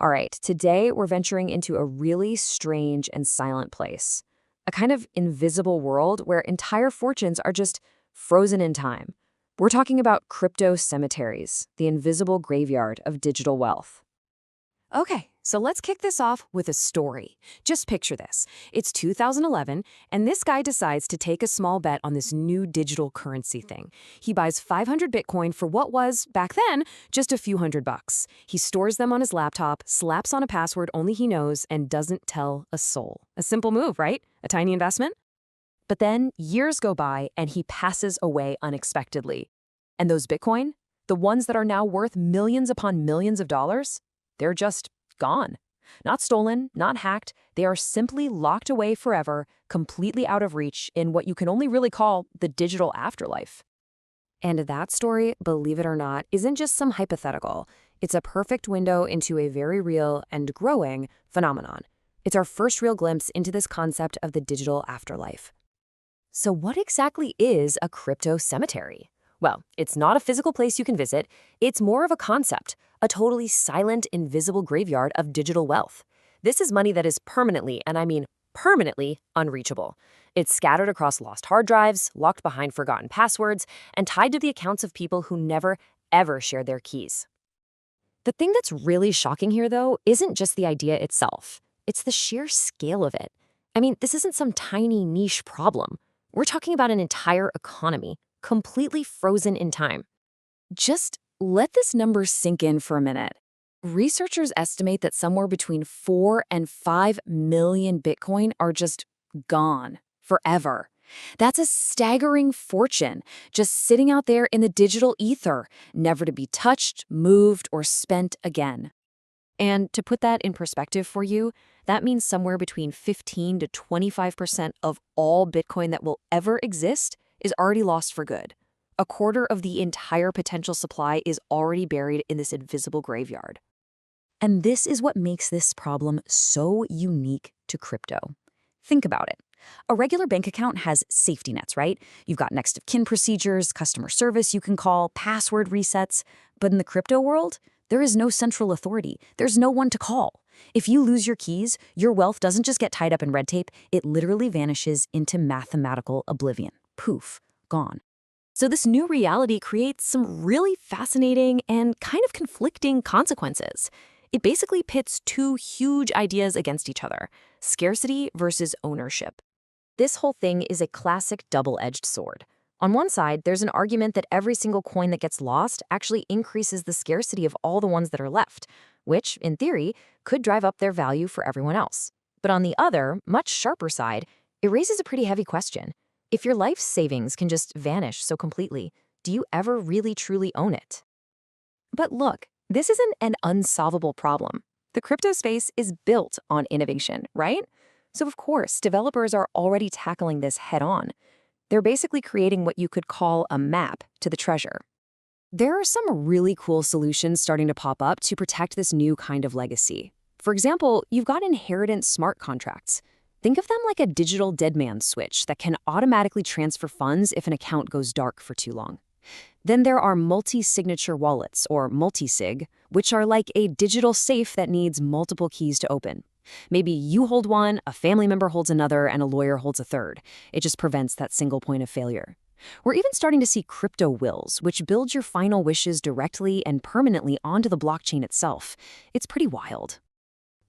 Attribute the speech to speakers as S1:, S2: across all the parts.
S1: All right, today we're venturing into a really strange and silent place. A kind of invisible world where entire fortunes are just frozen in time. We're talking about crypto cemeteries, the invisible graveyard of digital wealth.
S2: Okay, so let's kick this off with a story. Just picture this. It's 2011, and this guy decides to take a small bet on this new digital currency thing. He buys 500 Bitcoin for what was, back then, just a few $100. He stores them on his laptop, slaps on a password only he knows, and doesn't tell a soul. A simple move, right? A tiny investment? But then years go by, and he passes away unexpectedly. And those Bitcoin, the ones that are now worth millions upon millions of dollars, they're just gone. Not stolen, not hacked. They are simply locked away forever, completely out of reach in what you can only really call the digital afterlife. And that story, believe it or not, isn't just some hypothetical. It's a perfect window into a very real and growing phenomenon. It's our first real glimpse into this concept of the digital afterlife. So what exactly is a crypto cemetery? Well, it's not a physical place you can visit. It's more of a concept, a totally silent, invisible graveyard of digital wealth. This is money that is permanently, and I mean permanently, unreachable. It's scattered across lost hard drives, locked behind forgotten passwords, and tied to the accounts of people who never, ever shared their keys. The thing that's really shocking here, though, isn't just the idea itself. It's the sheer scale of it. I mean, this isn't some tiny niche problem. We're talking about an entire economy, completely frozen in time. Just let this number sink in for a minute. Researchers estimate that somewhere between 4 and 5 million Bitcoin are just gone forever. That's a staggering fortune, just sitting out there in the digital ether, never to be touched, moved, or spent again. And to put that in perspective for you, that means somewhere between 15 to 25% of all Bitcoin that will ever exist is already lost for good. A quarter of the entire potential supply is already buried in this invisible graveyard. And this is what makes this problem so unique to crypto. Think about it. A regular bank account has safety nets, right? You've got next of kin procedures, customer service you can call, password resets. But in the crypto world, there is no central authority. There's no one to call. If you lose your keys, your wealth doesn't just get tied up in red tape, it literally vanishes into mathematical oblivion. Poof, gone. So this new reality creates some really fascinating and kind of conflicting consequences. It basically pits two huge ideas against each other: scarcity versus ownership. This whole thing is a classic double-edged sword. On one side, there's an argument that every single coin that gets lost actually increases the scarcity of all the ones that are left, which, in theory, could drive up their value for everyone else. But on the other, much sharper side, it raises a pretty heavy question. If your life savings can just vanish so completely, do you ever really truly own it? But look, this isn't an unsolvable problem. The crypto space is built on innovation, right? So of course, developers are already tackling this head-on. They're basically creating what you could call a map to the treasure. There are some really cool solutions starting to pop up to protect this new kind of legacy. For example, you've got inheritance smart contracts. Think of them like a digital dead man switch that can automatically transfer funds if an account goes dark for too long. Then there are multi-signature wallets, or multi-sig, which are like a digital safe that needs multiple keys to open. Maybe you hold one, a family member holds another, and a lawyer holds a third. It just prevents that single point of failure. We're even starting to see crypto wills, which build your final wishes directly and permanently onto the blockchain itself. It's pretty wild.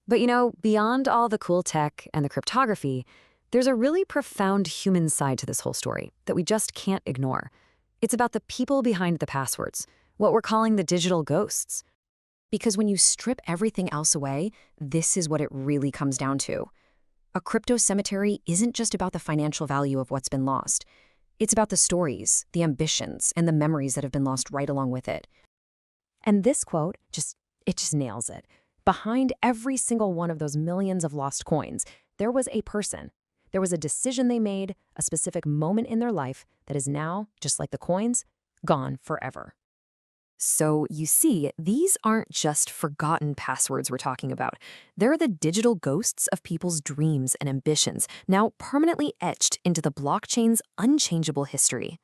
S2: But beyond all the cool tech and the cryptography, there's a really profound human side to this whole story that we just can't ignore. It's about the people behind the passwords, what we're calling the digital ghosts. Because when you strip everything else away, this is what it really comes down to. A crypto cemetery isn't just about the financial value of what's been lost. It's about the stories, the ambitions, and the memories that have been lost right along with it. And this quote just nails it. Behind every single one of those millions of lost coins, there was a person. There was a decision they made, a specific moment in their life that is now, just like the coins, gone forever. So you see, these aren't just forgotten passwords we're talking about. They're the digital ghosts of people's dreams and ambitions, now permanently etched into the blockchain's unchangeable history.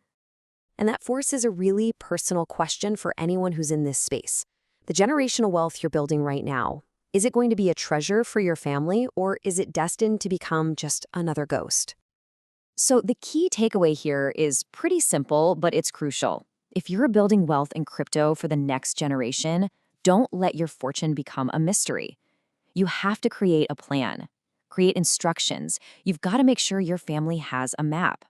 S2: And that forces a really personal question for anyone who's in this space. The generational wealth you're building right now, Is it going to be a treasure for your family, or is it destined to become just another ghost?
S1: So the key takeaway here is pretty simple, but it's crucial. If you're building wealth in crypto for the next generation, don't let your fortune become a mystery. You have to create a plan, create instructions. You've got to make sure your family has a map.